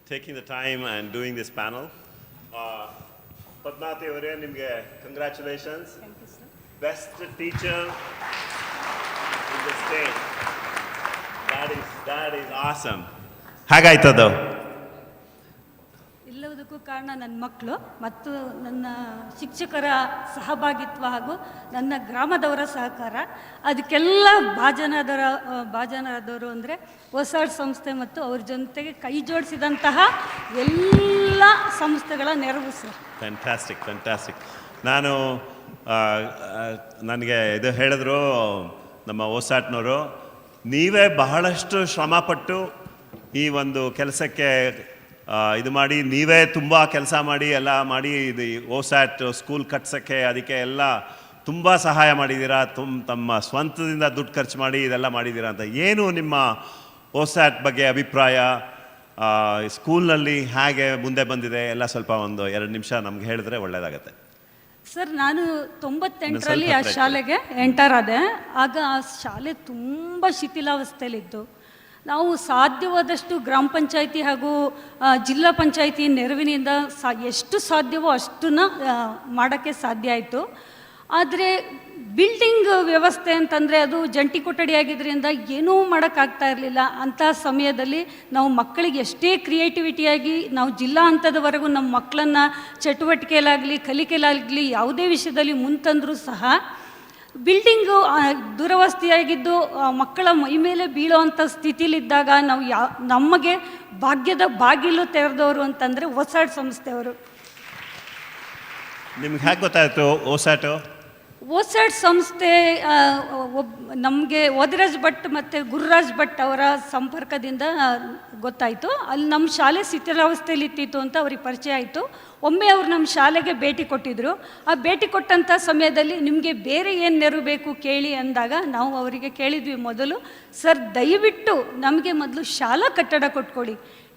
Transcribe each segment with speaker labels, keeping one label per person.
Speaker 1: taking the time and doing this panel. Padmati avare nimge congratulations.
Speaker 2: Thank you, sir.
Speaker 1: Best teacher in the state. That is awesome. Hagaitado.
Speaker 2: ಎಲ್ಲದಕ್ಕೂ ಕಾರಣ ನನ್ನ ಮಕ್ಕಳು ಮತ್ತು ನನ್ನ ಶಿಕ್ಷಕರ ಸಹಭಾಗಿತ್ವ ಹಾಗೂ ನನ್ನ ಗ್ರಾಮದವರ ಸಹಕಾರ. ಅದಕ್ಕೆಲ್ಲ ಭಾಜನರಾದವರು ಅಂದರೆ OSAAT ಸಂಸ್ಥೆ ಮತ್ತು ಅವ್ರ ಜೊತೆಗೆ ಕೈ ಜೋಡಿಸಿದಂತಹ ಎಲ್ಲ ಸಂಸ್ಥೆಗಳ ನೆರವು ಸರ್.
Speaker 1: ಫ್ಯಾಂಟಾಸ್ಟಿಕ್. ನಾನು ನನಗೆ ಇದು ಹೇಳಿದ್ರು ನಮ್ಮ OSAATನವರು, ನೀವೇ ಬಹಳಷ್ಟು ಶ್ರಮಪಟ್ಟು ಈ ಒಂದು ಕೆಲಸಕ್ಕೆ ಇದು ಮಾಡಿ, ನೀವೇ ತುಂಬ ಕೆಲಸ ಮಾಡಿ ಎಲ್ಲ ಮಾಡಿ ಇದು OSAAT ಸ್ಕೂಲ್ ಕಟ್ಸೋಕ್ಕೆ ಅದಕ್ಕೆ ಎಲ್ಲ ತುಂಬ ಸಹಾಯ ಮಾಡಿದ್ದೀರಾ. ತಮ್ಮ ಸ್ವಂತದಿಂದ ದುಡ್ಡು ಖರ್ಚು ಮಾಡಿ ಇದೆಲ್ಲ ಮಾಡಿದ್ದೀರಾ ಅಂತ. ಏನು ನಿಮ್ಮ OSAAT ಬಗ್ಗೆ ಅಭಿಪ್ರಾಯ? ಸ್ಕೂಲ್ನಲ್ಲಿ ಹೇಗೆ ಮುಂದೆ ಬಂದಿದೆ ಎಲ್ಲ ಸ್ವಲ್ಪ ಒಂದು 2 ನಿಮಿಷ ನಮ್ಗೆ ಹೇಳಿದ್ರೆ ಒಳ್ಳೆಯದಾಗತ್ತೆ.
Speaker 2: ಸರ್, ನಾನು 98ರಲ್ಲಿ ಆ ಶಾಲೆಗೆ ಎಂಟರ್ ಆದೆ. ಆಗ ಆ ಶಾಲೆ ತುಂಬ ಶಿಥಿಲಾವಸ್ಥೆಯಲ್ಲಿತ್ತು. ನಾವು ಸಾಧ್ಯವಾದಷ್ಟು ಗ್ರಾಮ ಪಂಚಾಯಿತಿ ಹಾಗೂ ಜಿಲ್ಲಾ ಪಂಚಾಯಿತಿ ನೆರವಿನಿಂದ ಎಷ್ಟು ಸಾಧ್ಯವೋ ಅಷ್ಟನ್ನು ಮಾಡೋಕ್ಕೆ ಸಾಧ್ಯ ಆಯಿತು. ಆದರೆ ಬಿಲ್ಡಿಂಗ್ ವ್ಯವಸ್ಥೆ ಅಂತಂದರೆ ಅದು ಜಂಟಿ ಕೊಠಡಿ ಆಗಿದ್ದರಿಂದ ಏನೂ ಮಾಡೋಕ್ಕಾಗ್ತಾ ಇರಲಿಲ್ಲ. ಅಂಥ ಸಮಯದಲ್ಲಿ ನಾವು ಮಕ್ಕಳಿಗೆ ಎಷ್ಟೇ ಕ್ರಿಯೇಟಿವಿಟಿಯಾಗಿ ನಾವು ಜಿಲ್ಲಾ ಹಂತದವರೆಗೂ ನಮ್ಮ ಮಕ್ಕಳನ್ನು ಚಟುವಟಿಕೆಯಲ್ಲಾಗಲಿ ಕಲಿಕೆಯಲ್ಲಾಗಲಿ ಯಾವುದೇ ವಿಷಯದಲ್ಲಿ ಮುಂತಂದರೂ ಸಹ ಬಿಲ್ಡಿಂಗು ದುರವಸ್ಥೆಯಾಗಿದ್ದು ಮಕ್ಕಳ ಮೈ ಮೇಲೆ ಬೀಳೋವಂಥ ಸ್ಥಿತಿಲಿದ್ದಾಗ ನಾವು ನಮಗೆ ಭಾಗ್ಯದ ಬಾಗಿಲು ತೆರೆದವರು ಅಂತಂದರೆ OSAAT ಸಂಸ್ಥೆಯವರು.
Speaker 1: ನಿಮ್ಗೆ ಹೇಗೆ ಗೊತ್ತಾಯಿತು
Speaker 2: OSAAT ಸಂಸ್ಥೆ ನಮಗೆ ಓದಿರಾಜ್ ಭಟ್ ಮತ್ತು ಗುರುರಾಜ್ ಭಟ್ ಅವರ ಸಂಪರ್ಕದಿಂದ ಗೊತ್ತಾಯಿತು. ಅಲ್ಲಿ ನಮ್ಮ ಶಾಲೆ ಶಿಥಿಲಾವಸ್ಥೆಯಲ್ಲಿತ್ತಿತ್ತು ಅಂತ ಅವ್ರಿಗೆ ಪರಿಚಯ ಆಯಿತು. ಒಮ್ಮೆ ಅವರು ನಮ್ಮ ಶಾಲೆಗೆ ಭೇಟಿ ಕೊಟ್ಟಿದ್ದರು. ಆ ಭೇಟಿ ಕೊಟ್ಟಂಥ ಸಮಯದಲ್ಲಿ ನಿಮಗೆ ಬೇರೆ ಏನು ನೆರವು ಬೇಕು ಕೇಳಿ ಅಂದಾಗ ನಾವು ಅವರಿಗೆ ಕೇಳಿದ್ವಿ ಮೊದಲು, ಸರ್ ದಯವಿಟ್ಟು ನಮಗೆ ಮೊದಲು ಶಾಲಾ ಕಟ್ಟಡ ಕೊಟ್ಕೊಡಿ.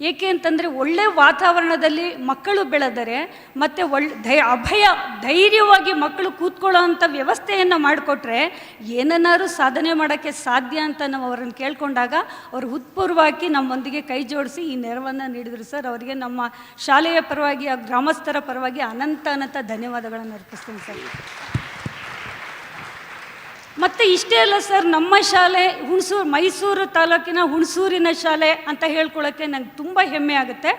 Speaker 2: ಏಕೆ ಅಂತಂದರೆ ಒಳ್ಳೆಯ ವಾತಾವರಣದಲ್ಲಿ ಮಕ್ಕಳು ಬೆಳೆದರೆ ಮತ್ತು ಧೈರ್ಯವಾಗಿ ಮಕ್ಕಳು ಕೂತ್ಕೊಳ್ಳೋ ಅಂಥ ವ್ಯವಸ್ಥೆಯನ್ನು ಮಾಡಿಕೊಟ್ರೆ ಏನನ್ನಾರು ಸಾಧನೆ ಮಾಡೋಕ್ಕೆ ಸಾಧ್ಯ ಅಂತ ನಾವು ಅವರನ್ನು ಕೇಳ್ಕೊಂಡಾಗ ಅವರು ಹೃತ್ಪೂರ್ವವಾಗಿ ನಮ್ಮೊಂದಿಗೆ ಕೈ ಜೋಡಿಸಿ ಈ ನೆರವನ್ನು ನೀಡಿದರು ಸರ್. ಅವರಿಗೆ ನಮ್ಮ ಶಾಲೆಯ ಪರವಾಗಿ ಆ ಗ್ರಾಮಸ್ಥರ ಪರವಾಗಿ ಅನಂತ ಧನ್ಯವಾದಗಳನ್ನು ಅರ್ಪಿಸ್ತೀನಿ ಸರ್. ಮತ್ತು ಇಷ್ಟೇ ಅಲ್ಲ ಸರ್, ನಮ್ಮ ಶಾಲೆ ಮೈಸೂರು ತಾಲೂಕಿನ ಹುಣಸೂರಿನ ಶಾಲೆ ಅಂತ ಹೇಳ್ಕೊಳ್ಳೋಕ್ಕೆ ನಂಗೆ ತುಂಬ ಹೆಮ್ಮೆ ಆಗುತ್ತೆ.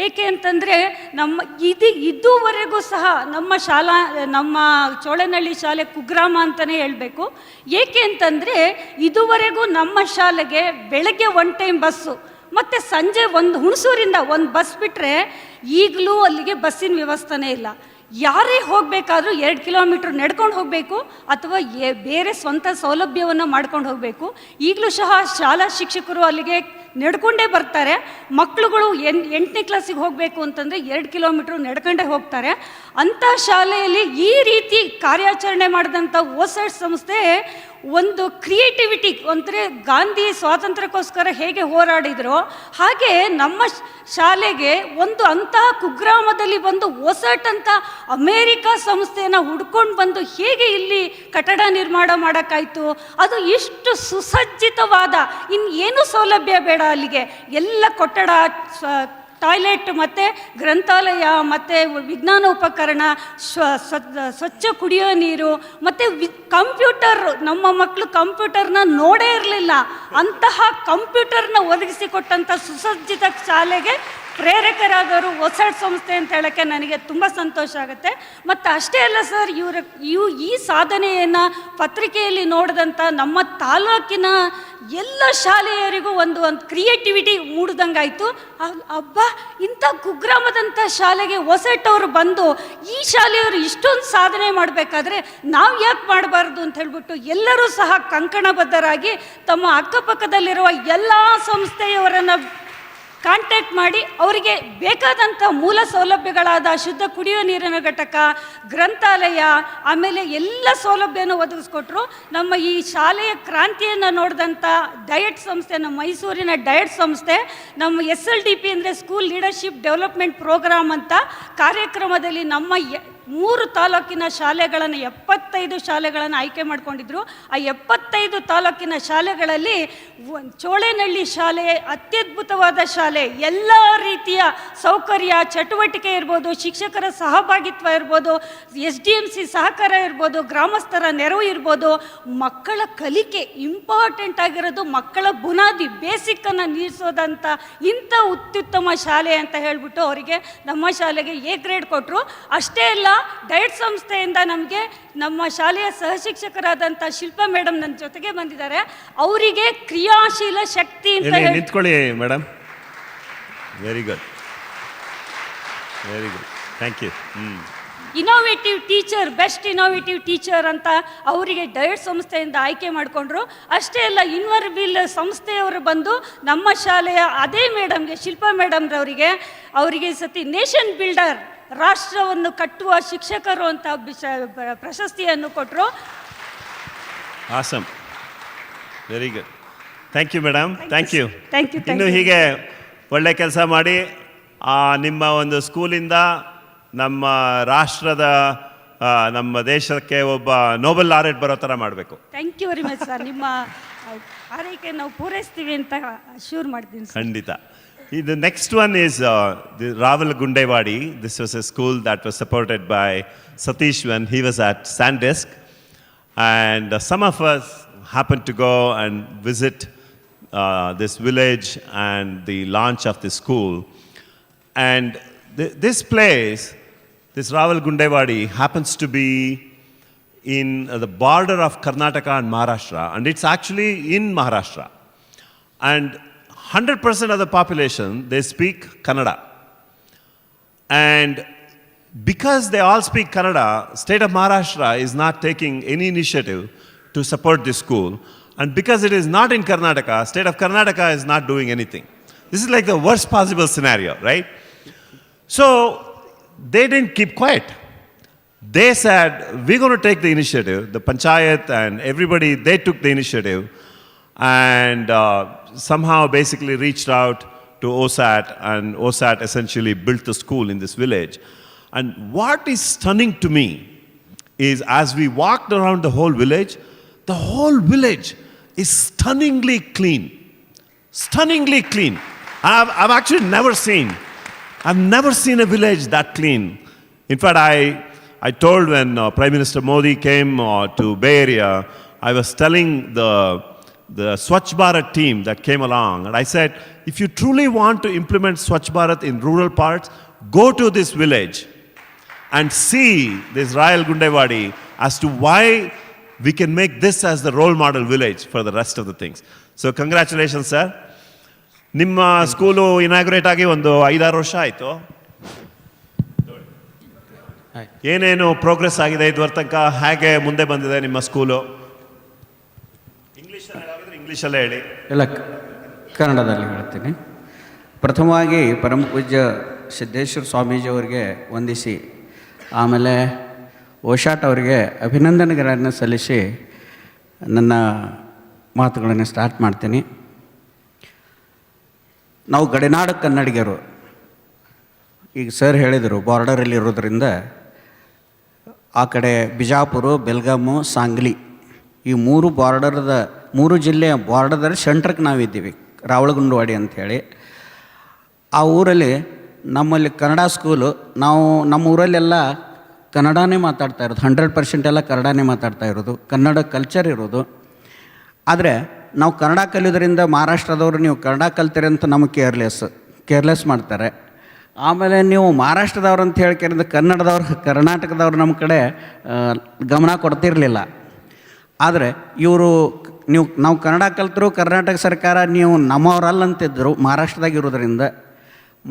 Speaker 2: ಏಕೆ ಅಂತಂದರೆ ಇದುವರೆಗೂ ಸಹ ನಮ್ಮ ಚೋಳನಹಳ್ಳಿ ಶಾಲೆ ಕುಗ್ರಾಮ ಅಂತಲೇ ಹೇಳಬೇಕು. ಏಕೆ ಅಂತಂದರೆ ಇದುವರೆಗೂ ನಮ್ಮ ಶಾಲೆಗೆ ಬೆಳಗ್ಗೆ 1 ಟೈಮ್ ಬಸ್ಸು ಮತ್ತು ಸಂಜೆ ಹುಣಸೂರಿಂದ 1 ಬಸ್ ಬಿಟ್ಟರೆ ಈಗಲೂ ಅಲ್ಲಿಗೆ ಬಸ್ಸಿನ ವ್ಯವಸ್ಥೆನೇ ಇಲ್ಲ. ಯಾರೇ ಹೋಗಬೇಕಾದ್ರೂ 2 ಕಿಲೋಮೀಟ್ರ್ ನಡ್ಕೊಂಡು ಹೋಗಬೇಕು ಅಥವಾ ಬೇರೆ ಸ್ವಂತ ಸೌಲಭ್ಯವನ್ನು ಮಾಡ್ಕೊಂಡು ಹೋಗಬೇಕು. ಈಗಲೂ ಸಹ ಶಾಲಾ ಶಿಕ್ಷಕರು ಅಲ್ಲಿಗೆ ನಡ್ಕೊಂಡೇ ಬರ್ತಾರೆ. ಮಕ್ಕಳುಗಳು 8ನೇ ಕ್ಲಾಸಿಗೆ ಹೋಗಬೇಕು ಅಂತಂದರೆ 2 ಕಿಲೋಮೀಟ್ರ್ ನಡ್ಕೊಂಡೇ ಹೋಗ್ತಾರೆ. ಅಂಥ ಶಾಲೆಯಲ್ಲಿ ಈ ರೀತಿ ಕಾರ್ಯಾಚರಣೆ ಮಾಡಿದಂಥ OSAAT ಸಂಸ್ಥೆ ಒಂದು ಕ್ರಿಯೇಟಿವಿಟಿ, ಅಂದರೆ ಗಾಂಧಿ ಸ್ವಾತಂತ್ರ್ಯಕ್ಕೋಸ್ಕರ ಹೇಗೆ ಹೋರಾಡಿದರೋ ಹಾಗೆ ನಮ್ಮ ಶಾಲೆಗೆ ಅಂತಹ ಕುಗ್ರಾಮದಲ್ಲಿ ಬಂದು OSAAT ಅಂತ ಅಮೇರಿಕಾ ಸಂಸ್ಥೆಯನ್ನು ಹುಡ್ಕೊಂಡು ಬಂದು ಹೇಗೆ ಇಲ್ಲಿ ಕಟ್ಟಡ ನಿರ್ಮಾಣ ಮಾಡೋಕ್ಕಾಯಿತು. ಅದು ಇಷ್ಟು ಸುಸಜ್ಜಿತವಾದ ಇನ್ನೇನು ಸೌಲಭ್ಯ ಬೇಡ, ಅಲ್ಲಿಗೆ ಎಲ್ಲ ಕೊಠಡ, ಟಾಯ್ಲೆಟ್ ಮತ್ತು ಗ್ರಂಥಾಲಯ ಮತ್ತು ವಿಜ್ಞಾನ ಉಪಕರಣ, ಸ್ವಚ್ಛ ಕುಡಿಯೋ ನೀರು ಮತ್ತು ಕಂಪ್ಯೂಟರ್. ನಮ್ಮ ಮಕ್ಕಳು ಕಂಪ್ಯೂಟರ್ನ ನೋಡೇ ಇರಲಿಲ್ಲ. ಅಂತಹ ಕಂಪ್ಯೂಟರ್ನ ಒದಗಿಸಿಕೊಟ್ಟಂಥ ಸುಸಜ್ಜಿತ ಶಾಲೆಗೆ ಪ್ರೇರಕರಾದವರು OSAAT ಸಂಸ್ಥೆ ಅಂತ ಹೇಳೋಕ್ಕೆ ನನಗೆ ತುಂಬ ಸಂತೋಷ ಆಗುತ್ತೆ. ಮತ್ತು ಅಷ್ಟೇ ಅಲ್ಲ ಸರ್, ಈ ಸಾಧನೆಯನ್ನು ಪತ್ರಿಕೆಯಲ್ಲಿ ನೋಡಿದಂಥ ನಮ್ಮ ತಾಲೂಕಿನ ಎಲ್ಲ ಶಾಲೆಯರಿಗೂ ಒಂದು ಕ್ರಿಯೇಟಿವಿಟಿ ಮೂಡಿದಂಗಾಯಿತು. ಅಬ್ಬಾ, ಇಂಥ ಕುಗ್ರಾಮದಂಥ ಶಾಲೆಗೆ OSAAT ಅವರು ಬಂದು ಈ ಶಾಲೆಯವರು ಇಷ್ಟೊಂದು ಸಾಧನೆ ಮಾಡಬೇಕಾದ್ರೆ ನಾವು ಯಾಕೆ ಮಾಡಬಾರ್ದು ಅಂತ ಹೇಳ್ಬಿಟ್ಟು ಎಲ್ಲರೂ ಸಹ ಕಂಕಣಬದ್ಧರಾಗಿ ತಮ್ಮ ಅಕ್ಕಪಕ್ಕದಲ್ಲಿರುವ ಎಲ್ಲ ಸಂಸ್ಥೆಯವರನ್ನು ಕಾಂಟ್ಯಾಕ್ಟ್ ಮಾಡಿ ಅವರಿಗೆ ಬೇಕಾದಂಥ ಮೂಲ ಸೌಲಭ್ಯಗಳಾದ ಶುದ್ಧ ಕುಡಿಯುವ ನೀರಿನ ಘಟಕ, ಗ್ರಂಥಾಲಯ, ಆಮೇಲೆ ಎಲ್ಲ ಸೌಲಭ್ಯನ ಒದಗಿಸ್ಕೊಟ್ರು. ನಮ್ಮ ಈ ಶಾಲೆಯ ಕ್ರಾಂತಿಯನ್ನು ನೋಡಿದಂಥ ಡಯಟ್ ಸಂಸ್ಥೆ, ನಮ್ಮ ಮೈಸೂರಿನ ಡಯಟ್ ಸಂಸ್ಥೆ, ನಮ್ಮ SLDP ಅಂದರೆ ಸ್ಕೂಲ್ ಲೀಡರ್ಶಿಪ್ ಡೆವಲಪ್ಮೆಂಟ್ ಪ್ರೋಗ್ರಾಮ್ ಅಂತ ಕಾರ್ಯಕ್ರಮದಲ್ಲಿ ನಮ್ಮ 3 ತಾಲೂಕಿನ ಶಾಲೆಗಳನ್ನು 75 ಶಾಲೆಗಳನ್ನು ಆಯ್ಕೆ ಮಾಡಿಕೊಂಡಿದ್ರು. ಆ 75 ತಾಲೂಕಿನ ಶಾಲೆಗಳಲ್ಲಿ ಚೋಳೇನಹಳ್ಳಿ ಶಾಲೆ ಅತ್ಯದ್ಭುತವಾದ ಶಾಲೆ. ಎಲ್ಲ ರೀತಿಯ ಸೌಕರ್ಯ, ಚಟುವಟಿಕೆ ಇರ್ಬೋದು, ಶಿಕ್ಷಕರ ಸಹಭಾಗಿತ್ವ ಇರ್ಬೋದು, SDMC ಸಹಕಾರ ಇರ್ಬೋದು, ಗ್ರಾಮಸ್ಥರ ನೆರವು ಇರ್ಬೋದು, ಮಕ್ಕಳ ಕಲಿಕೆ ಇಂಪಾರ್ಟೆಂಟ್ ಆಗಿರೋದು, ಮಕ್ಕಳ ಬುನಾದಿ ಬೇಸಿಕ್ಕನ್ನು ನೀಡಿಸೋದಂಥ ಇಂಥ ಅತ್ಯುತ್ತಮ ಶಾಲೆ ಅಂತ ಹೇಳಿಬಿಟ್ಟು ಅವರಿಗೆ ನಮ್ಮ ಶಾಲೆಗೆ A ಗ್ರೇಡ್ ಕೊಟ್ಟರು. ಅಷ್ಟೇ ಅಲ್ಲ, ಡಯಟ್ ಸಂಸ್ಥೆಯಿಂದ ನಮಗೆ ನಮ್ಮ ಶಾಲೆಯ ಸಹಶಿಕ್ಷಕರಾದಂಥ ಶಿಲ್ಪಾ ಮೇಡಮ್ ನನ್ನ ಜೊತೆಗೆ ಬಂದಿದ್ದಾರೆ. ಅವರಿಗೆ ಕ್ರಿಯಾಶೀಲ ಶಕ್ತಿ ಅಂತ
Speaker 1: ನಿಂತ್ಕೊಳ್ಳಿ madam. Very good, very good, thank you.
Speaker 2: Innovative teacher, best innovative teacher ಅಂತ ಅವರಿಗೆ ಡಯಟ್ ಸಂಸ್ಥೆಯಿಂದ ಆಯ್ಕೆ ಮಾಡಿಕೊಂಡ್ರು. ಅಷ್ಟೇ ಅಲ್ಲ, ಇನ್ವರ್ವಿಲ್ ಸಂಸ್ಥೆಯವರು ಬಂದು ನಮ್ಮ ಶಾಲೆಯ ಅದೇ ಮೇಡಮ್ಗೆ, ಶಿಲ್ಪಾ ಮೇಡಮ್ರವರಿಗೆ ಅವರಿಗೆ ಸತಿ ನೇಷನ್ ಬಿಲ್ಡರ್, ರಾಷ್ಟ್ರವನ್ನು ಕಟ್ಟುವ ಶಿಕ್ಷಕರು ಅಂತ ಪ್ರಶಸ್ತಿಯನ್ನು ಕೊಟ್ಟರು.
Speaker 1: Awesome, very good, thank you madam, thank you.
Speaker 2: Thank you.
Speaker 1: ಇನ್ನು ಹೀಗೆ ಒಳ್ಳೆ ಕೆಲಸ ಮಾಡಿ ನಿಮ್ಮ ಒಂದು ಸ್ಕೂಲಿಂದ ನಮ್ಮ ರಾಷ್ಟ್ರದ, ನಮ್ಮ ದೇಶಕ್ಕೆ ಒಬ್ಬ ನೋಬೆಲ್ ಲಾರೆಟ್ ಬರೋ ಥರ ಮಾಡಬೇಕು.
Speaker 2: Thank you very much sir. ನಿಮ್ಮ ಆರೈಕೆ ನಾವು ಪೂರೈಸ್ತೀವಿ ಅಂತ ಅಶ್ಯೂರ್ ಮಾಡ್ತೀನಿ
Speaker 1: ಖಂಡಿತ. The next one is the Raval Gundewadi. This was a school that was supported by Satish when he was at Sandisk. And some of us happened to go and visit this village and the launch of the school. And this place, this Raval Gundewadi, happens to be in the border of Karnataka and Maharashtra. And it's actually in Maharashtra. And 100% of the population, they speak Kannada. And because they all speak Kannada, state of Maharashtra is not taking any initiative to support this school. And because it is not in Karnataka, state of Karnataka is not doing anything. This is like the worst possible scenario, right? So they didn't keep quiet. They said, we're going to take the initiative. The panchayat and everybody, they took the initiative. And somehow basically reached out to OSAAT, and OSAAT essentially built the school in this village. And what is stunning to me is as we walked around the whole village is stunningly clean. Stunningly clean. I've actually never seen a village that clean. In fact, I told when Prime Minister Modi came to Bay Area, I was telling the Swachh Bharat team that came along, and I said, if you truly want to implement Swachh Bharat in rural parts, go to this village and see this Raval Gundewadi as to why we can make this as the role model village for the rest of the things. So congratulations, sir. ನಿಮ್ಮ school inaugurate ಆಗಿ ಒಂದು 5-6 ವರ್ಷ ಆಯಿತು. ಏನೇನು progress ಆಗಿದೆ ಇದುವರ ತನಕ, ಹೇಗೆ ಮುಂದೆ ಬಂದಿದೆ ನಿಮ್ಮ ಸ್ಕೂಲು? ಇಂಗ್ಲೀಷಲ್ಲೇ ಹೇಳಿ.
Speaker 3: ಇಲ್ಲ, ಕನ್ನಡದಲ್ಲಿ ಹೇಳ್ತೀನಿ. ಪ್ರಥಮವಾಗಿ ಪರಮ ಪೂಜ್ಯ ಸಿದ್ದೇಶ್ವರ ಸ್ವಾಮೀಜಿಯವರಿಗೆ ವಂದಿಸಿ, ಆಮೇಲೆ ಓಶಾಟ್ ಅವರಿಗೆ ಅಭಿನಂದನೆಗಳನ್ನು ಸಲ್ಲಿಸಿ ನನ್ನ ಮಾತುಗಳನ್ನು ಸ್ಟಾರ್ಟ್ ಮಾಡ್ತೀನಿ. ನಾವು ಗಡಿನಾಡು ಕನ್ನಡಿಗರು, ಈಗ ಸರ್ ಹೇಳಿದರು ಬಾರ್ಡರಲ್ಲಿ ಇರೋದ್ರಿಂದ ಆ ಕಡೆ ಬಿಜಾಪುರ, ಬೆಲ್ಗಾಮು, ಸಾಂಗ್ಲಿ ಈ 3 ಜಿಲ್ಲೆಯ ಬಾರ್ಡರ್ದಲ್ಲಿ ಸೆಂಟ್ರಿಗೆ ನಾವಿದ್ದೀವಿ, ರಾವಳಗುಂಡವಾಡಿ ಅಂಥೇಳಿ. ಆ ಊರಲ್ಲಿ ನಮ್ಮಲ್ಲಿ ಕನ್ನಡ ಸ್ಕೂಲು, ನಾವು ನಮ್ಮ ಊರಲ್ಲೆಲ್ಲ ಕನ್ನಡನೇ ಮಾತಾಡ್ತಾ ಇರೋದು, 100% ಎಲ್ಲ ಕನ್ನಡನೇ ಮಾತಾಡ್ತಾ ಇರೋದು, ಕನ್ನಡ ಕಲ್ಚರ್ ಇರೋದು. ಆದರೆ ನಾವು ಕನ್ನಡ ಕಲಿಯೋದ್ರಿಂದ ಮಹಾರಾಷ್ಟ್ರದವರು ನೀವು ಕನ್ನಡ ಕಲ್ತೀರಿ ಅಂತ ನಮಗೆ ಕೇರ್ಲೆಸ್ ಮಾಡ್ತಾರೆ. ಆಮೇಲೆ ನೀವು ಮಹಾರಾಷ್ಟ್ರದವ್ರು ಅಂತ ಹೇಳ್ಕರಿಂದ ಕರ್ನಾಟಕದವ್ರು ನಮ್ಮ ಕಡೆ ಗಮನ ಕೊಡ್ತಿರಲಿಲ್ಲ. ಆದರೆ ಇವರು ನಾವು ಕನ್ನಡ ಕಲ್ತರು, ಕರ್ನಾಟಕ ಸರ್ಕಾರ ನೀವು ನಮ್ಮವರಲ್ಲ ಅಂತಿದ್ದರು ಮಹಾರಾಷ್ಟ್ರದಾಗ ಇರೋದ್ರಿಂದ.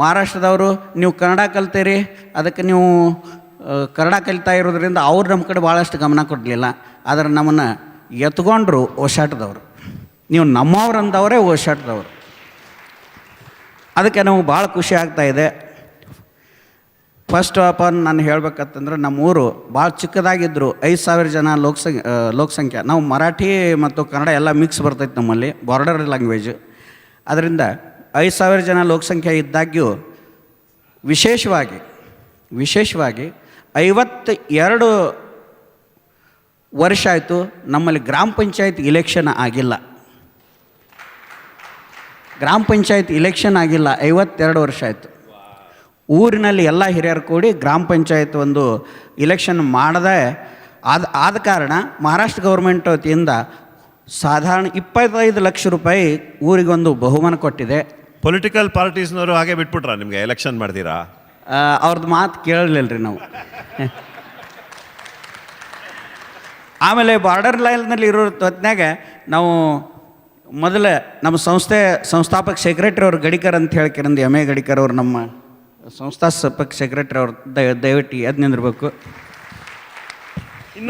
Speaker 3: ಮಹಾರಾಷ್ಟ್ರದವರು ನೀವು ಕನ್ನಡ ಕಲ್ತೀರಿ, ಅದಕ್ಕೆ ನೀವು ಕನ್ನಡ ಕಲಿತಾ ಇರೋದ್ರಿಂದ ಅವ್ರು ನಮ್ಮ ಕಡೆ ಭಾಳಷ್ಟು ಗಮನ ಕೊಡಲಿಲ್ಲ. ಆದರೆ ನಮ್ಮನ್ನು ಎತ್ಕೊಂಡ್ರು ಓಶಾಟದವರು, ನೀವು ನಮ್ಮವ್ರು ಅಂದವರೇ ಓಶಾಟದವರು. ಅದಕ್ಕೆ ನಮಗೆ ಭಾಳ ಖುಷಿ ಆಗ್ತಾಯಿದೆ. ಫಸ್ಟ್ ಆಫ್ ಆಲ್ ನಾನು ಹೇಳ್ಬೇಕಂತಂದ್ರೆ ನಮ್ಮೂರು ಭಾಳ ಚಿಕ್ಕದಾಗಿದ್ದರು, 5,000 ಜನ ಲೋಕಸಂಖ್ಯೆ. ನಾವು ಮರಾಠಿ ಮತ್ತು ಕನ್ನಡ ಎಲ್ಲ ಮಿಕ್ಸ್ ಬರ್ತೈತೆ ನಮ್ಮಲ್ಲಿ, ಬಾರ್ಡರ್ ಲ್ಯಾಂಗ್ವೇಜ್. ಅದರಿಂದ 5,000 ಜನ ಲೋಕಸಂಖ್ಯೆ ಇದ್ದಾಗ್ಯೂ ವಿಶೇಷವಾಗಿ 52 ವರ್ಷ ಆಯಿತು ನಮ್ಮಲ್ಲಿ ಗ್ರಾಮ ಪಂಚಾಯತ್ ಇಲೆಕ್ಷನ್ ಆಗಿಲ್ಲ. ಗ್ರಾಮ ಪಂಚಾಯತ್ ಇಲೆಕ್ಷನ್ ಆಗಿಲ್ಲ, 52 ವರ್ಷ ಆಯಿತು. ಊರಿನಲ್ಲಿ ಎಲ್ಲ ಹಿರಿಯರು ಕೂಡಿ ಗ್ರಾಮ ಪಂಚಾಯತ್ ಒಂದು ಇಲೆಕ್ಷನ್ ಮಾಡದೆ ಆದ ಕಾರಣ ಮಹಾರಾಷ್ಟ್ರ ಗೌರ್ಮೆಂಟ್ ವತಿಯಿಂದ ಸಾಧಾರಣ 25 ಲಕ್ಷ ರೂಪಾಯಿ ಊರಿಗೊಂದು ಬಹುಮಾನ ಕೊಟ್ಟಿದೆ.
Speaker 1: ಪೊಲಿಟಿಕಲ್ ಪಾರ್ಟೀಸ್ನವರು ಹಾಗೆ ಬಿಟ್ಬಿಟ್ರಾ ನಿಮಗೆ ಎಲೆಕ್ಷನ್ ಮಾಡ್ತೀರಾ?
Speaker 3: ಅವ್ರದ್ದು ಮಾತು ಕೇಳಲಿಲ್ಲ ರೀ ನಾವು. ಆಮೇಲೆ ಬಾರ್ಡರ್ ಲೈನ್ನಲ್ಲಿ ಇರೋ ಹೊತ್ನಾಗ ನಾವು ಮೊದಲ ನಮ್ಮ ಸಂಸ್ಥಾಪಕ ಸೆಕ್ರೆಟರಿ ಅವ್ರು ಗಡಿಕರ್ ಅಂತ ಹೇಳ್ಕಿರಂದು ಎಮ್ ಎ ಗಡಿಕರ್ ಅವರು ನಮ್ಮ ಸಂಸ್ಥಾಪಕ ಸೆಕ್ರೆಟರಿ ಅವ್ರು ದಯವಿಟ್ಟು ಎದ್ದು ನಿಂದಿರ್ಬೇಕು.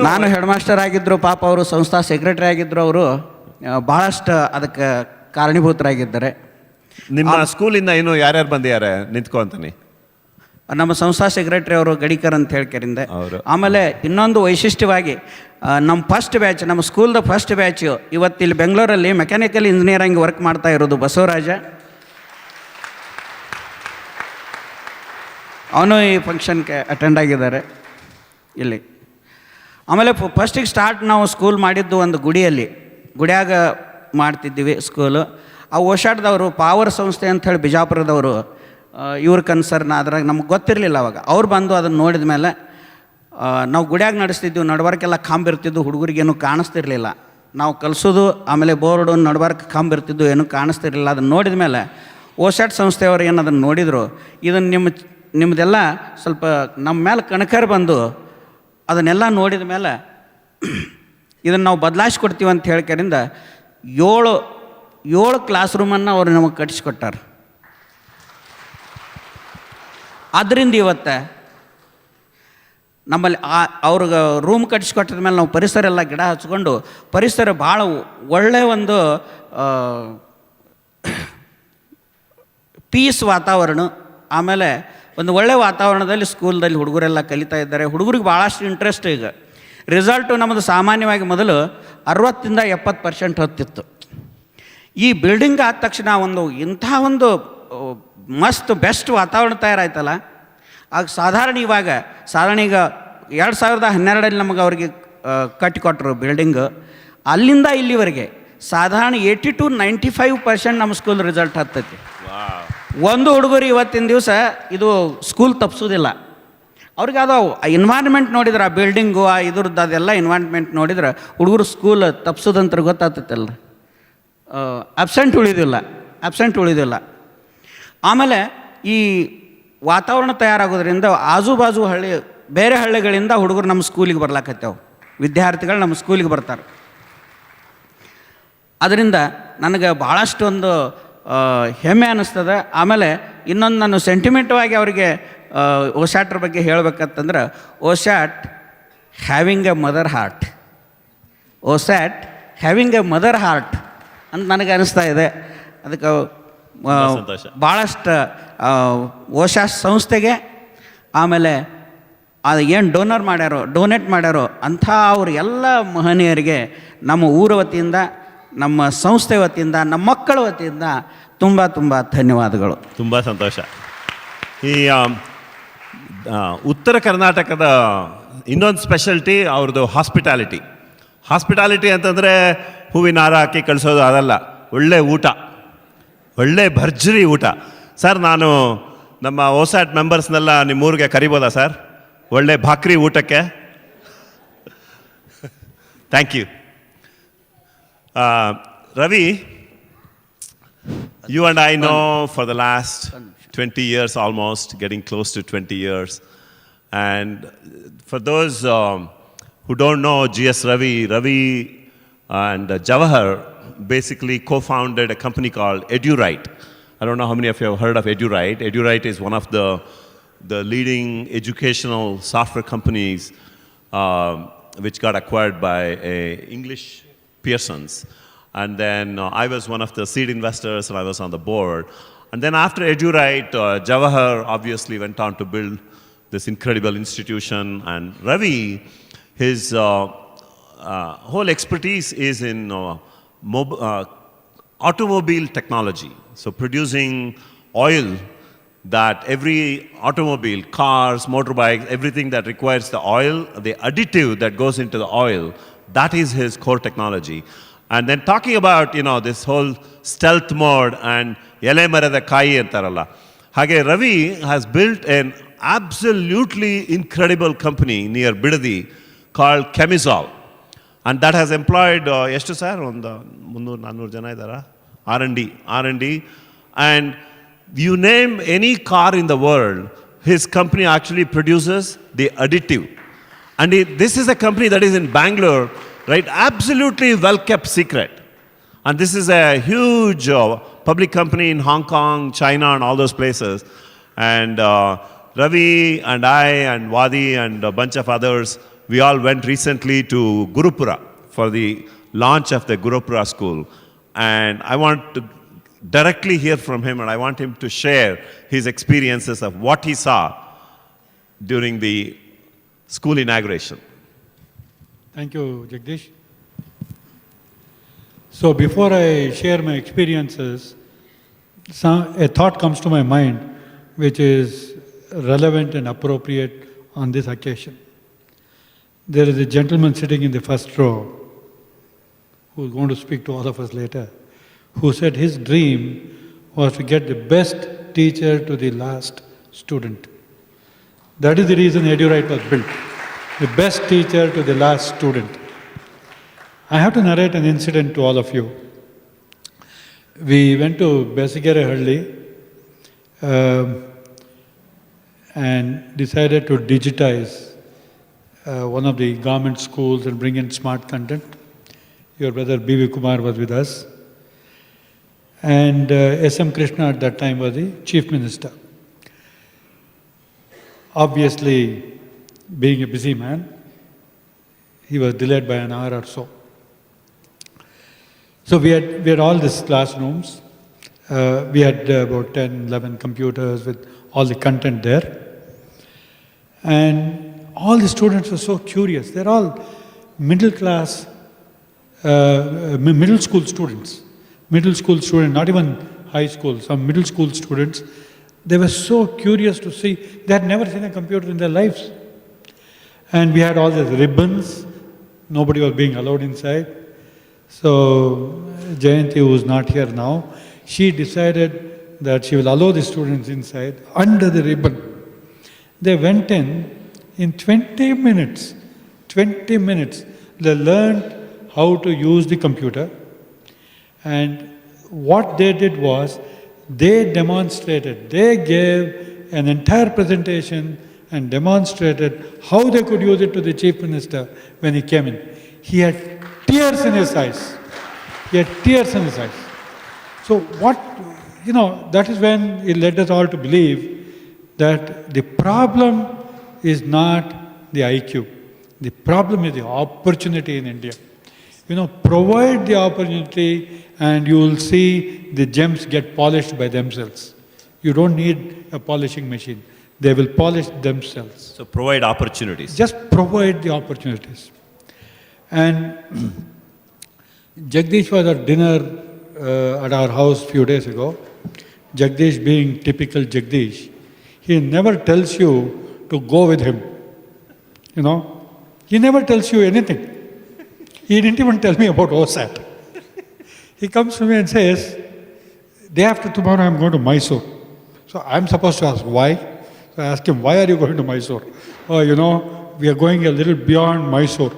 Speaker 3: ನಾನು ಹೆಡ್ ಮಾಸ್ಟರ್ ಆಗಿದ್ದರು, ಪಾಪ ಅವರು ಸಂಸ್ಥಾ ಸೆಕ್ರೆಟರಿ ಆಗಿದ್ದರು. ಅವರು ಭಾಳಷ್ಟು ಅದಕ್ಕೆ ಕಾರಣೀಭೂತರಾಗಿದ್ದಾರೆ.
Speaker 1: ನಿಮ್ಮ ಸ್ಕೂಲಿಂದ ಇನ್ನು ಯಾರ್ಯಾರು ಬಂದಿದ್ದಾರೆ ನಿಂತ್ಕೊ ಅಂತಾನೆ?
Speaker 3: ನಮ್ಮ ಸಂಸ್ಥಾ ಸೆಕ್ರೆಟರಿ ಅವರು ಗಡಿಕರ್ ಅಂತ ಹೇಳ್ಕರಿಂದ. ಆಮೇಲೆ ಇನ್ನೊಂದು ವೈಶಿಷ್ಟ್ಯವಾಗಿ ನಮ್ಮ ಫಸ್ಟ್ ಬ್ಯಾಚ್, ನಮ್ಮ ಸ್ಕೂಲ್ದ ಫಸ್ಟ್ ಬ್ಯಾಚ್ ಇವತ್ತಿಲ್ಲಿ ಬೆಂಗಳೂರಲ್ಲಿ ಮೆಕ್ಯಾನಿಕಲ್ ಇಂಜಿನಿಯರಿಂಗ್ ವರ್ಕ್ ಮಾಡ್ತಾ ಇರೋದು ಬಸವರಾಜ. ಅವನು ಈ ಫಂಕ್ಷನ್ಗೆ ಅಟೆಂಡ್ ಆಗಿದ್ದಾರೆ ಇಲ್ಲಿ. ಆಮೇಲೆ ಫಸ್ಟಿಗೆ ಸ್ಟಾರ್ಟ್ ನಾವು ಸ್ಕೂಲ್ ಮಾಡಿದ್ದು ಒಂದು ಗುಡಿಯಾಗ ಮಾಡ್ತಿದ್ದೀವಿ ಸ್ಕೂಲು. ಆ ಓಸಾಟ್ದವರು ಪಾವರ್ ಸಂಸ್ಥೆ ಅಂಥೇಳಿ ಬಿಜಾಪುರದವರು, ಇವ್ರ ಕನ್ಸರ್ನ ಅದ್ರಾಗ ನಮ್ಗೆ ಗೊತ್ತಿರಲಿಲ್ಲ ಅವಾಗ. ಅವ್ರು ಬಂದು ಅದನ್ನು ನೋಡಿದ ಮೇಲೆ ನಾವು ಗುಡಿಯಾಗ ನಡೆಸ್ತಿದ್ವಿ, ನಡ್ಬಾರ್ಕೆಲ್ಲ ಕಾಂಬಿರ್ತಿದ್ದು, ಹುಡುಗರಿಗೇನು ಕಾಣಿಸ್ತಿರ್ಲಿಲ್ಲ. ನಾವು ಕಲಿಸೋದು ಆಮೇಲೆ ಬೋರ್ಡು ನಡ್ಬಾರ್ಕೆ ಕಾಂಬಿರ್ತಿದ್ದು ಏನೂ ಕಾಣಿಸ್ತಿರ್ಲಿಲ್ಲ. ಅದನ್ನು ನೋಡಿದ ಮೇಲೆ ಓಸಾಟ್ ಸಂಸ್ಥೆಯವರು ಏನು ಅದನ್ನು ನೋಡಿದರು, ಇದನ್ನು ನಿಮ್ಮದೆಲ್ಲ ಸ್ವಲ್ಪ ನಮ್ಮ ಮೇಲೆ ಕಣಕರ್ ಬಂದು ಅದನ್ನೆಲ್ಲ ನೋಡಿದ ಮೇಲೆ ಇದನ್ನು ನಾವು ಬದಲಾಯಿಸ್ಕೊಡ್ತೀವಿ ಅಂತ ಹೇಳ್ಕರಿಂದ 7 ಕ್ಲಾಸ್ ರೂಮನ್ನು ಅವರು ನಮಗೆ ಕಟ್ಟಿಸ್ಕೊಟ್ಟಾರೆ. ಆದ್ದರಿಂದ ಇವತ್ತು ನಮ್ಮಲ್ಲಿ ಅವ್ರಿಗೆ ರೂಮ್ ಕಟ್ಟಿಸ್ಕೊಟ್ಟಿದ ಮೇಲೆ ನಾವು ಪರಿಸರ ಎಲ್ಲ ಗಿಡ ಹಚ್ಕೊಂಡು ಪರಿಸರ ಭಾಳ ಒಳ್ಳೆಯ ಒಂದು ಪೀಸ್ ವಾತಾವರಣ, ಆಮೇಲೆ ಒಂದು ಒಳ್ಳೆಯ ವಾತಾವರಣದಲ್ಲಿ ಸ್ಕೂಲ್ದಲ್ಲಿ ಹುಡುಗರೆಲ್ಲ ಕಲಿತಾ ಇದ್ದಾರೆ. ಹುಡುಗರಿಗೆ ಭಾಳಷ್ಟು ಇಂಟ್ರೆಸ್ಟ್. ಈಗ ರಿಸಲ್ಟು ನಮ್ಮದು ಸಾಮಾನ್ಯವಾಗಿ ಮೊದಲು 60-70% ಹೊತ್ತಿತ್ತು. ಈ ಬಿಲ್ಡಿಂಗ್ ಆದ ತಕ್ಷಣ ಇಂಥ ಒಂದು ಮಸ್ತ್ ಬೆಸ್ಟ್ ವಾತಾವರಣ ತಯಾರಾಯ್ತಲ್ಲ. ಆಗ ಸಾಧಾರಣ ಈಗ 2012 ನಮಗೆ ಅವ್ರಿಗೆ ಕಟ್ಟಿಕೊಟ್ರು ಬಿಲ್ಡಿಂಗು. ಅಲ್ಲಿಂದ ಇಲ್ಲಿವರೆಗೆ ಸಾಧಾರಣ 80-95% ನಮ್ಮ ಸ್ಕೂಲ್ ರಿಸಲ್ಟ್ ಹತ್ತೈತಿ. ಒಂದು ಹುಡುಗರು ಇವತ್ತಿನ ದಿವಸ ಇದು ಸ್ಕೂಲ್ ತಪ್ಪಿಸೋದಿಲ್ಲ. ಅವ್ರಿಗೆ ಅದು ಇನ್ವಾರ್ಮೆಂಟ್ ನೋಡಿದ್ರೆ, ಆ ಬಿಲ್ಡಿಂಗು ಇದ್ರದ್ದು ಅದೆಲ್ಲ ಇನ್ವಾರ್ಮೆಂಟ್ ನೋಡಿದ್ರೆ ಹುಡುಗರು ಸ್ಕೂಲ್ ತಪ್ಪಿಸೋದಂತ ಗೊತ್ತಾಗ್ತೈತಲ್ಲ. ಅಬ್ಸೆಂಟ್ ಉಳಿದಿಲ್ಲ. ಆಮೇಲೆ ಈ ವಾತಾವರಣ ತಯಾರಾಗೋದ್ರಿಂದ ಆಜು ಬೇರೆ ಹಳ್ಳಿಗಳಿಂದ ಹುಡುಗರು ನಮ್ಮ ಸ್ಕೂಲಿಗೆ ಬರ್ಲಾಕತ್ತೇವೆ, ವಿದ್ಯಾರ್ಥಿಗಳು ನಮ್ಮ ಸ್ಕೂಲಿಗೆ ಬರ್ತಾರೆ. ಅದರಿಂದ ನನಗೆ ಭಾಳಷ್ಟು ಒಂದು ಹೆಮ್ಮೆ ಅನ್ನಿಸ್ತದೆ. ಆಮೇಲೆ ಇನ್ನೊಂದು ನಾನು ಸೆಂಟಿಮೆಂಟವಾಗಿ ಅವರಿಗೆ ಓಸಾಟ್ರ ಬಗ್ಗೆ ಹೇಳಬೇಕಂತಂದ್ರೆ, ಓಸಾಟ್ ಹ್ಯಾವಿಂಗ್ ಎ ಮದರ್ ಹಾರ್ಟ್, ಓಸಾಟ್ ಹ್ಯಾವಿಂಗ್ ಎ ಮದರ್ ಹಾರ್ಟ್ ಅಂತ ನನಗೆ ಅನ್ನಿಸ್ತಾ ಇದೆ. ಅದಕ್ಕೆ ಭಾಳಷ್ಟು ಓಸಾಟ್ ಸಂಸ್ಥೆಗೆ, ಆಮೇಲೆ ಅದು ಏನು ಡೊನೇಟ್ ಮಾಡ್ಯಾರೋ ಅಂಥ ಅವ್ರ ಎಲ್ಲ ಮಹನೀಯರಿಗೆ ನಮ್ಮ ಊರ ವತಿಯಿಂದ, ನಮ್ಮ ಸಂಸ್ಥೆ ವತಿಯಿಂದ, ನಮ್ಮ ಮಕ್ಕಳ ವತಿಯಿಂದ ತುಂಬ ಧನ್ಯವಾದಗಳು.
Speaker 1: ತುಂಬ ಸಂತೋಷ. ಈ ಉತ್ತರ ಕರ್ನಾಟಕದ ಇನ್ನೊಂದು ಸ್ಪೆಷಾಲಿಟಿ ಅವ್ರದ್ದು ಹಾಸ್ಪಿಟಾಲಿಟಿ ಅಂತಂದರೆ ಹೂವಿನ ಹಾರ ಹಾಕಿ ಕಳಿಸೋದು ಅದಲ್ಲ, ಒಳ್ಳೆ ಊಟ, ಒಳ್ಳೆ ಭರ್ಜರಿ ಊಟ. ಸರ್, ನಾನು ನಮ್ಮ ಓಸಾಟ್ ಮೆಂಬರ್ಸ್ನೆಲ್ಲ ನಿಮ್ಮೂರಿಗೆ ಕರಿಬೋದಾ ಸರ್, ಒಳ್ಳೆ ಭಾಕ್ರಿ ಊಟಕ್ಕೆ? Thank you. Ravi, you and I know for the last 20 years almost, getting close to 20 years. And for those who don't know GS Ravi and Jawahar basically co-founded a company called EduRite. I don't know how many of you have heard of EduRite. EduRite is one of the leading educational software companies which got acquired by English Pearson's. And then I was one of the seed investors and I was on the board. And then after EduRite, Jawahar obviously went on to build this incredible institution. And Ravi, his whole expertise is in automobile technology. So producing oil that every automobile, cars, motorbikes, everything that requires the oil, the additive that goes into the oil, that is his core technology. And then talking about, this whole stealth mode and ಎಲೆ ಮರದ ಕಾಯಿ ಅಂತಾರಲ್ಲ, ಹಾಗೆ Ravi has built an absolutely incredible company near Bidadi called Chemisol. And that has employed, ಎಷ್ಟು sir, ಒಂದು 300-400 ಜನ ಇದ್ದಾರಾ? R&D. And you name any car in the world, his company actually produces the additive. And this is a company that is in Bangalore, right? Absolutely well-kept secret. And this is a huge public company in Hong Kong, China, and all those places. And Ravi and I and Wadi and a bunch of others, we all went recently to Gurupura for the launch of the Gurupura school. And I want to directly hear from him, and I want him to share his experiences of what he saw during the school inauguration.
Speaker 4: Thank you, Jagdish. So before I share my experiences, a thought comes to my mind which is relevant and appropriate on this occasion. There is a gentleman sitting in the first row who is going to speak to all of us later, who said his dream was to get the best teacher to the last student. That is the reason EduRite was built. The best teacher to the last student. I have to narrate an incident to all of you. We went to Besigerahalli and decided to digitize one of the government schools and bring in smart content. Your brother B.V. Kumar was with us. And S.M. Krishna at that time was the Chief Minister. Obviously, being a busy man, he was delayed by an hour or so. So we had all these classrooms. We had about 10, 11 computers with all the content there. And all the students were so curious. They're all middle school students. Not even high school, some middle school students. They were so curious to see. They had never seen a computer in their lives. And we had all these ribbons. Nobody was being allowed inside. So Jayanti, who is not here now, she decided that she will allow the students inside under the ribbon. They went in 20 minutes. 20 minutes. They learned how to use the computer. And what they did was, they demonstrated, they gave an entire presentation and demonstrated how they could use it to the Chief Minister when he came in. He had tears in his eyes. So that is when it led us all to believe that the problem is not the IQ. The problem is the opportunity in India. Provide the opportunity and you will see the gems get polished by themselves. You don't need a polishing machine. They will polish themselves.
Speaker 1: So provide opportunities.
Speaker 4: Just provide the opportunities. And Jagdish was at dinner at our house a few days ago. Jagdish, being typical Jagdish, he never tells you to go with him. He never tells you anything. He didn't even tell me about OSAAT. He comes to me and says, day after tomorrow I'm going to Mysore. So I'm supposed to ask why. So I ask him, why are you going to Mysore? Oh, we are going a little beyond Mysore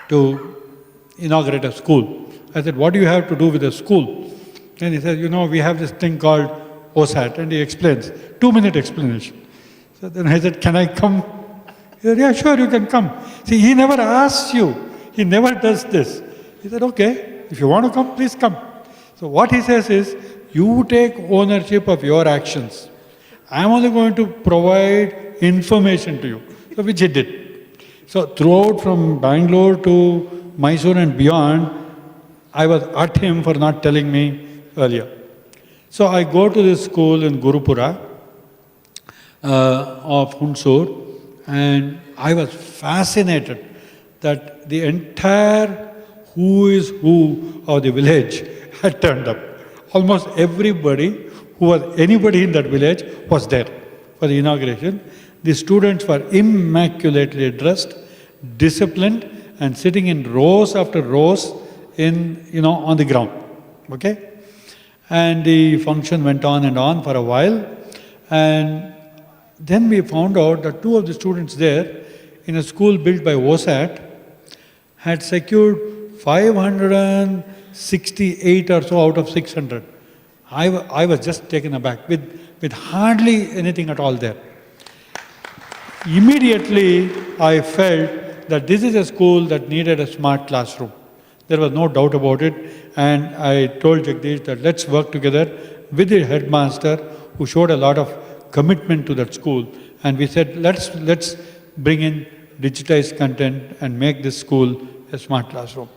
Speaker 4: to inaugurate a school. I said, what do you have to do with a school? And he says, we have this thing called OSAAT. And he explains, 2-minute explanation. So then I said, can I come? He said, yeah, sure, you can come. See, he never asks you. He never does this. He said, okay, if you want to come, please come. So what he says is, you take ownership of your actions. I'm only going to provide information to you. So which he did. So throughout from Bangalore to Mysore and beyond, I was at him for not telling me earlier. So I go to this school in Gurupura of Hunsur, and I was fascinated that the entire who is who of the village had turned up. Almost everybody who was anybody in that village was there for the inauguration. The students were immaculately dressed, disciplined, and sitting in rows after rows on the ground. Okay? And the function went on and on for a while. And then we found out that two of the students there in a school built by OSAAT had secured 568 or so out of 600. I was just taken aback with hardly anything at all there. Immediately, I felt that this is a school that needed a smart classroom. There was no doubt about it, and I told Jagdish that let's work together with the headmaster who showed a lot of commitment to that school, and we said let's bring in digitized content and make this school a smart classroom.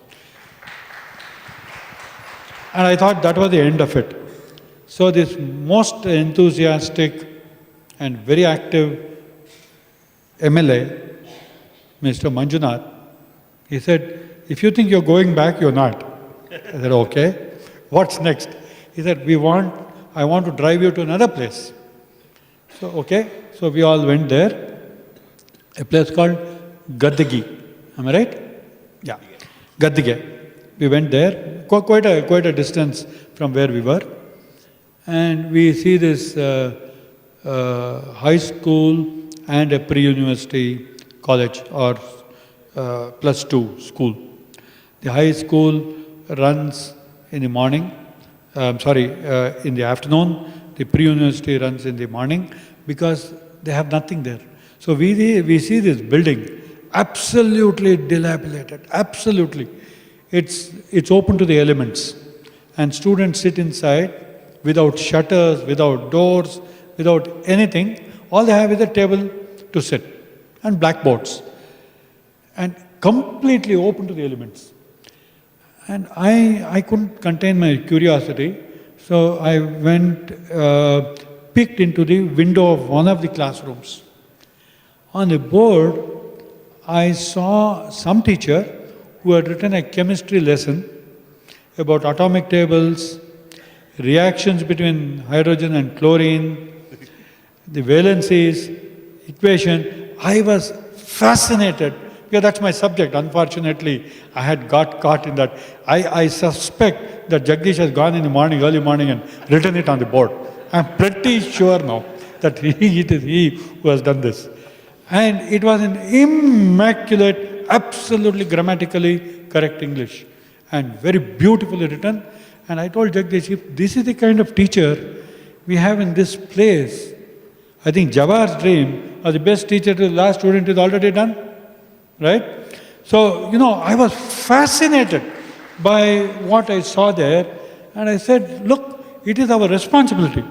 Speaker 4: And I thought that was the end of it. So this most enthusiastic and very active MLA, Mr. Manjunath, he said, if you think you're going back, you're not. I said, okay. What's next? He said, I want to drive you to another place. So, okay. So we all went there. A place called Gaddagi. Am I right? Yeah. Gaddagi. We went there, quite a distance from where we were. And we see this high school and a pre-university college or +2 school. The high school runs in the morning, in the afternoon. The pre-university runs in the morning because they have nothing there. So we see this building absolutely dilapidated, absolutely. It's open to the elements. And students sit inside without shutters, without doors, without anything. All they have is a table to sit and blackboards. And completely open to the elements. And I couldn't contain my curiosity, so I went, peeked into the window of one of the classrooms. On the board, I saw some teacher who had written a chemistry lesson about atomic tables, reactions between hydrogen and chlorine, the valencies, equation. I was fascinated. Yeah, that's my subject. Unfortunately, I had got caught in that. I suspect that Jagdish has gone in the morning, early morning, and written it on the board. I'm pretty sure now that it is he who has done this. And it was in immaculate, absolutely grammatically correct English, and very beautifully written. And I told Jagdish, if this is the kind of teacher we have in this place, I think Jawahar's dream of the best teacher to the last student is already done. Right? So, I was fascinated by what I saw there, and I said, look, it is our responsibility.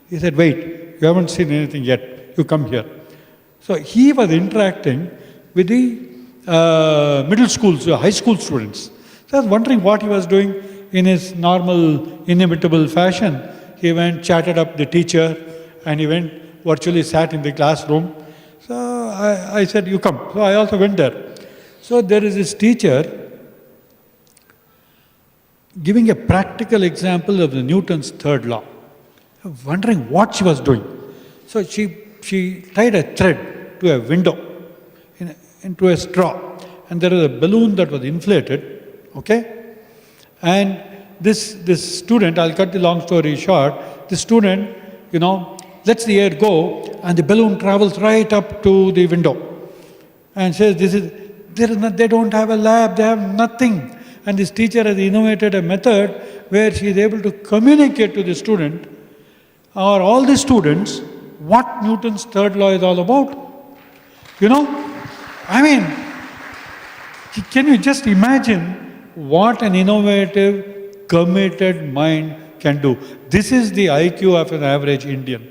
Speaker 4: He said, wait, you haven't seen anything yet. You come here. So he was interacting with the middle schools, high school students. So I was wondering what he was doing in his normal, inimitable fashion. He went, chatted up the teacher, and he went, virtually sat in the classroom. So I said, you come. So I also went there. So there is this teacher giving a practical example of the Newton's third law. I'm wondering what she was doing. So she tied a thread to a window, into a straw. And there was a balloon that was inflated, okay? And this student, I'll cut the long story short, the student, lets the air go, and the balloon travels right up to the window and says, they don't have a lab, they have nothing. And this teacher has innovated a method where she is able to communicate to the student or all the students what Newton's third law is all about. Can you just imagine what an innovative, committed mind can do? This is the IQ of an average Indian.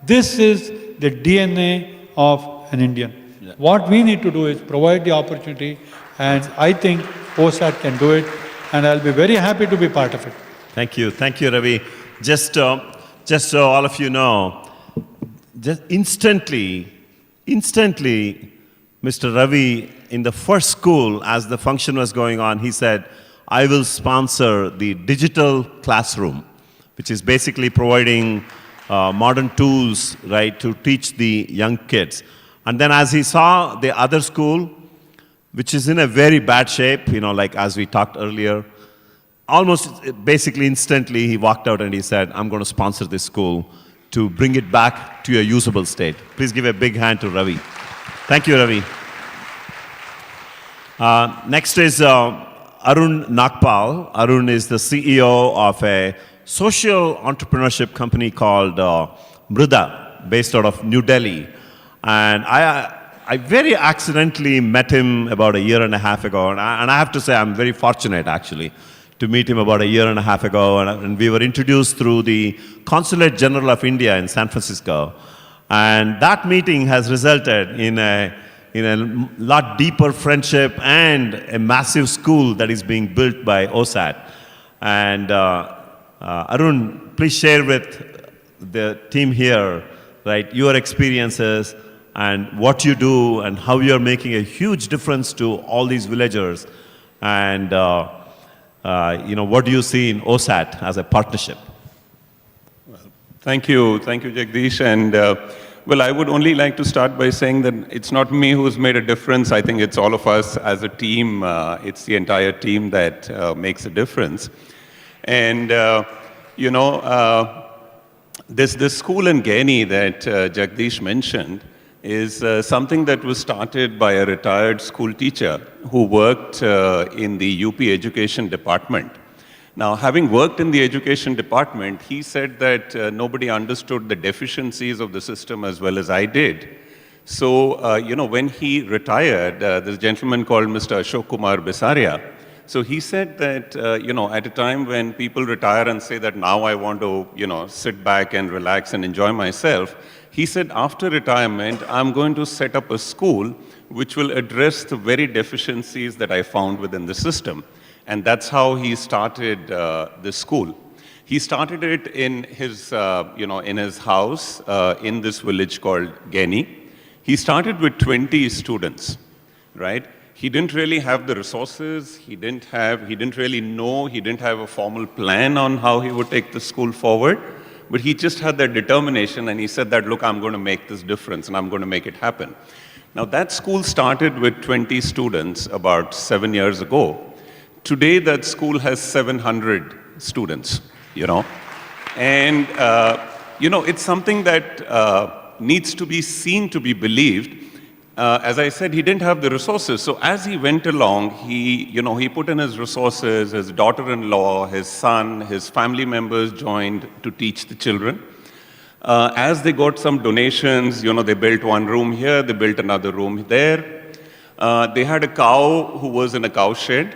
Speaker 4: This is the DNA of an Indian. Yeah. What we need to do is provide the opportunity, and I think OSAAT can do it, and I'll be very happy to be part of it.
Speaker 1: Thank you, Ravi. Just so all of you know, just instantly, Mr. Ravi, in the first school, as the function was going on, he said, I will sponsor the digital classroom, which is basically providing modern tools, right, to teach the young kids. And then as he saw the other school, which is in a very bad shape, like as we talked earlier, almost basically instantly he walked out and he said, I'm going to sponsor this school to bring it back to a usable state. Please give a big hand to Ravi. Thank you, Ravi. Next is Arun Nagpal. Arun is the CEO of a social entrepreneurship company called Mrida, based out of New Delhi. And I very accidentally met him about a year and a half ago. And I have to say, I'm very fortunate, actually, to meet him about a year and a half ago. And we were introduced through the Consulate General of India in San Francisco. And that meeting has resulted in a lot deeper friendship and a massive school that is being built by OSAAT. And Arun, please share with the team here, right, your experiences and what you do and how you're making a huge difference to all these villagers. And what do you see in OSAAT as a partnership?
Speaker 5: Thank you, Jagdish. And well, I would only like to start by saying that it's not me who's made a difference. I think it's all of us as a team. It's the entire team that makes a difference. And this school in Gaini that Jagdish mentioned is something that was started by a retired school teacher who worked in the UP Education Department. Now, having worked in the Education Department, he said that nobody understood the deficiencies of the system as well as I did. So, when he retired, this gentleman called Mr. Ashok Kumar Bisaria, so he said that, at a time when people retire and say that now I want to, sit back and relax and enjoy myself, he said, after retirement, I'm going to set up a school which will address the very deficiencies that I found within the system. And that's how he started this school. He started it in his, in his house in this village called Gaini. He started with 20 students, right? He didn't really have the resources. He didn't really know. He didn't have a formal plan on how he would take the school forward. But he just had that determination, and he said that, look, I'm going to make this difference, and I'm going to make it happen. Now, that school started with 20 students about 7 years ago. Today, that school has 700 students, And, it's something that needs to be seen to be believed. As I said, he didn't have the resources. So as he went along, he put in his resources, his daughter-in-law, his son, his family members joined to teach the children. As they got some donations, they built one room here, they built another room there. They had a cow who was in a cow shed.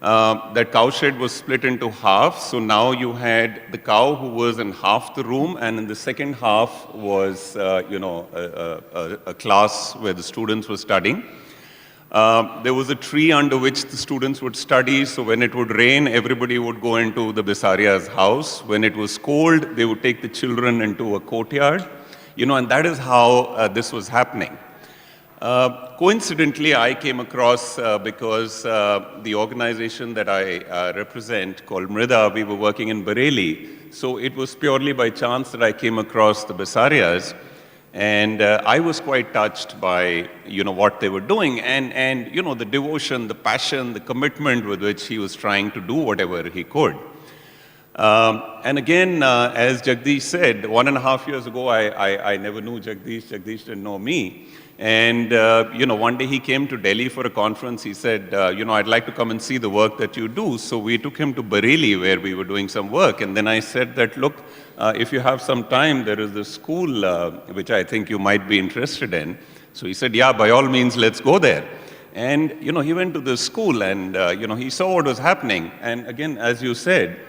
Speaker 5: That cow shed was split into half, so now you had the cow who was in half the room, and in the second half was, a class where the students were studying. There was a tree under which the students would study, so when it would rain, everybody would go into the Bisaria's house. When it was cold, they would take the children into a courtyard, and that is how this was happening. Coincidentally, I came across, because the organization that I represent, called Mrida, we were working in Bareilly. So it was purely by chance that I came across the Bisarias. And I was quite touched by, what they were doing. And the devotion, the passion, the commitment with which he was trying to do whatever he could. And again, as Jagdish said, 1.5 years ago, I never knew Jagdish. Jagdish didn't know me. And, one day he came to Delhi for a conference. He said, I'd like to come and see the work that you do. So we took him to Bareilly, where we were doing some work. And then I said that, look, if you have some time, there is this school which I think you might be interested in. So he said, yeah, by all means, let's go there. And, he went to the school and, he saw what was happening. And again, as you said,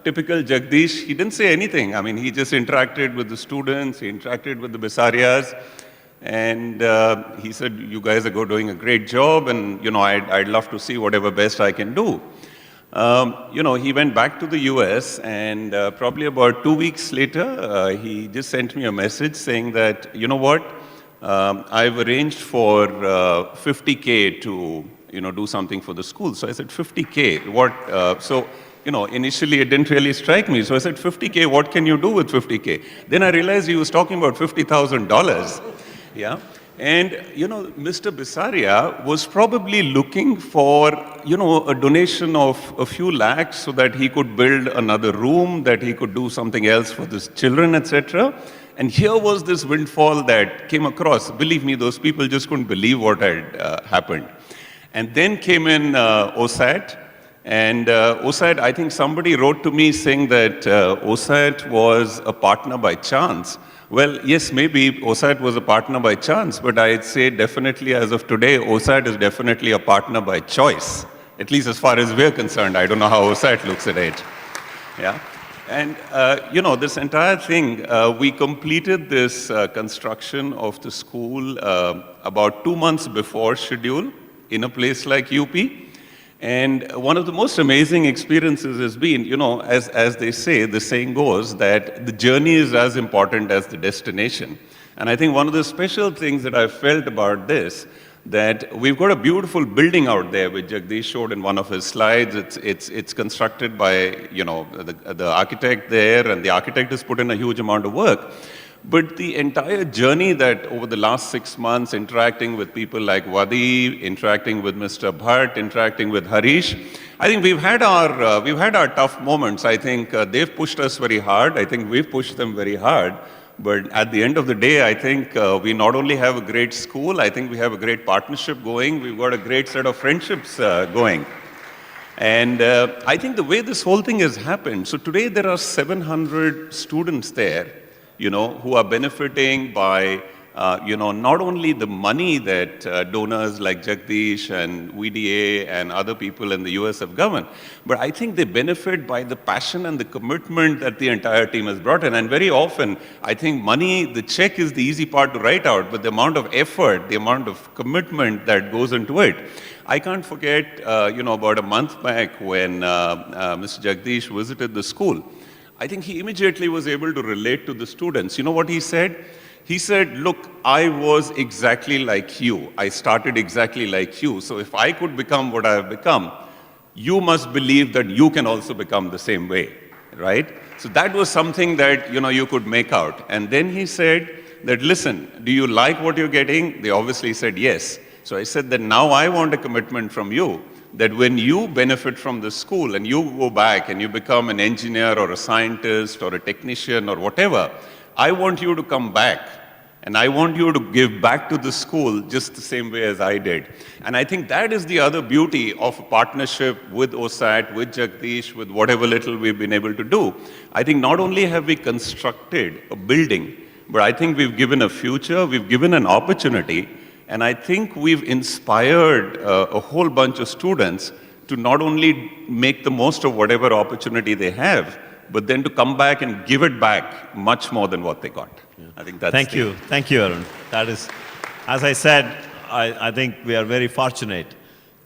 Speaker 5: typical Jagdish, he didn't say anything. I mean, he just interacted with the students, he interacted with the Bisarias. And he said, you guys are doing a great job, and, I'd love to see whatever best I can do. He went back to the US, and probably about 2 weeks later, he just sent me a message saying that, I've arranged for 50K to, do something for the school. So I said, 50K, what? So initially it didn't really strike me. So I said, 50K, what can you do with 50K? Then I realized he was talking about $50,000. Yeah. And, Mr. Bisaria was probably looking for, a donation of a few lakhs so that he could build another room, that he could do something else for his children, etc. And here was this windfall that came across. Believe me, those people just couldn't believe what had happened. And then came in OSAAT. And OSAAT, I think somebody wrote to me saying that OSAAT was a partner by chance. Well, yes, maybe OSAAT was a partner by chance, but I'd say definitely as of today, OSAAT is definitely a partner by choice, at least as far as we're concerned. I don't know how OSAAT looks at it. Yeah. And, this entire thing, we completed this construction of the school about 2 months before schedule in a place like UP. And one of the most amazing experiences has been, as they say, the saying goes that the journey is as important as the destination. And I think one of the special things that I've felt about this, that we've got a beautiful building out there, which Jagdish showed in one of his slides. It's constructed by, the architect there, and the architect has put in a huge amount of work. But the entire journey that over the last 6 months, interacting with people like Wadi, interacting with Mr. Bhatt, interacting with Harish, I think we've had our tough moments. I think they've pushed us very hard. I think we've pushed them very hard. But at the end of the day, I think we not only have a great school, I think we have a great partnership going. We've got a great set of friendships going. And I think the way this whole thing has happened, so today there are 700 students there, who are benefiting by, not only the money that donors like Jagdish and VDA and other people in the US have given, but I think they benefit by the passion and the commitment that the entire team has brought in. And very often, I think money, the check is the easy part to write out, but the amount of effort, the amount of commitment that goes into it. I can't forget, about a month back when Mr. Jagdish visited the school. I think he immediately was able to relate to the students. You know what he said? He said, look, I was exactly like you. I started exactly like you. So if I could become what I have become, you must believe that you can also become the same way, right? So that was something that, you could make out. And then he said that, listen, do you like what you're getting? They obviously said yes. So I said that now I want a commitment from you that when you benefit from the school and you go back and you become an engineer or a scientist or a technician or whatever, I want you to come back and I want you to give back to the school just the same way as I did. And I think that is the other beauty of a partnership with OSAAT, with Jagdish, with whatever little we've been able to do. I think not only have we constructed a building, but I think we've given a future, we've given an opportunity. And I think we've inspired a whole bunch of students to not only make the most of whatever opportunity they have, but then to come back and give it back much more than what they got. Yeah. I think that's
Speaker 1: Thank you, Arun. That is, as I said, I think we are very fortunate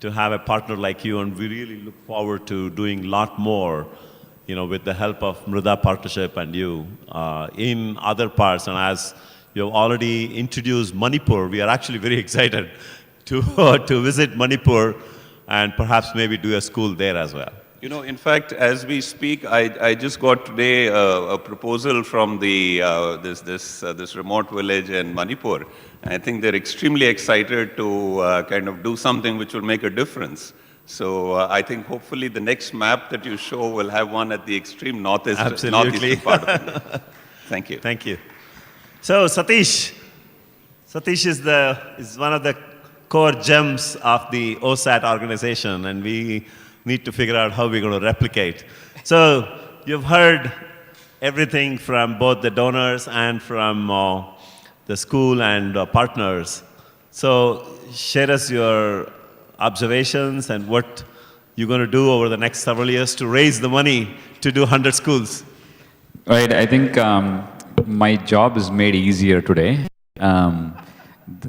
Speaker 1: to have a partner like you, and we really look forward to doing a lot more, with the help of Mrida Partnership and you in other parts. And as you have already introduced Manipur, we are actually very excited to visit Manipur and perhaps maybe do a school there as well.
Speaker 5: In fact, as we speak, I just got today a proposal from the this remote village in Manipur. And I think they're extremely excited to kind of do something which will make a difference. So I think hopefully the next map that you show will have one at the extreme northeastern part of India. Thank you.
Speaker 1: Thank you. So Satish is one of the core gems of the OSAAT organization, and we need to figure out how we're going to replicate. So you've heard everything from both the donors and from the school and partners. So share us your observations and what you're going to do over the next several years to raise the money to do 100 schools.
Speaker 6: Right, I think my job is made easier today.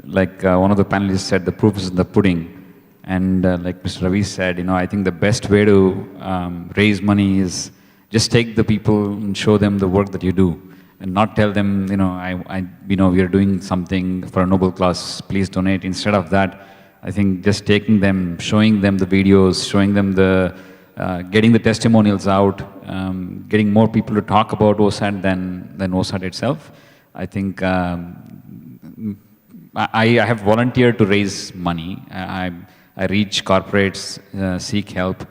Speaker 6: Like one of the panelists said, the proof is in the pudding. And like Mr. Ravi said, I think the best way to raise money is just take the people and show them the work that you do, and not tell them, we are doing something for a noble cause, please donate. Instead of that, I think just taking them, showing them the videos, showing them the getting the testimonials out, getting more people to talk about OSAT than OSAT itself. I think I have volunteered to raise money. I reach corporates, seek help,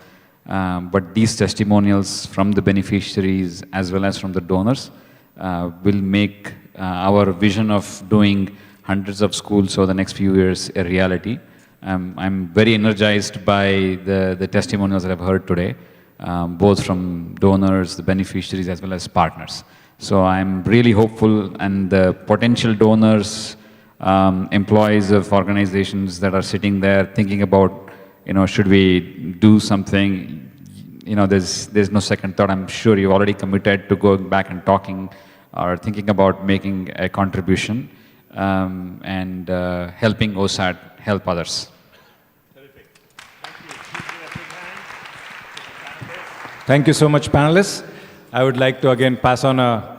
Speaker 6: but these testimonials from the beneficiaries as well as from the donors will make our vision of doing hundreds of schools over the next few years a reality. I'm very energized by the testimonials that I've heard today, both from donors, the beneficiaries, as well as partners. So I'm really hopeful, and the potential donors, employees of organizations that are sitting there thinking about, should we do something? There's no second thought. I'm sure you've already committed to going back and talking or thinking about making a contribution and helping OSAT help others.
Speaker 7: Thank you so much, panelists. I would like to again pass on a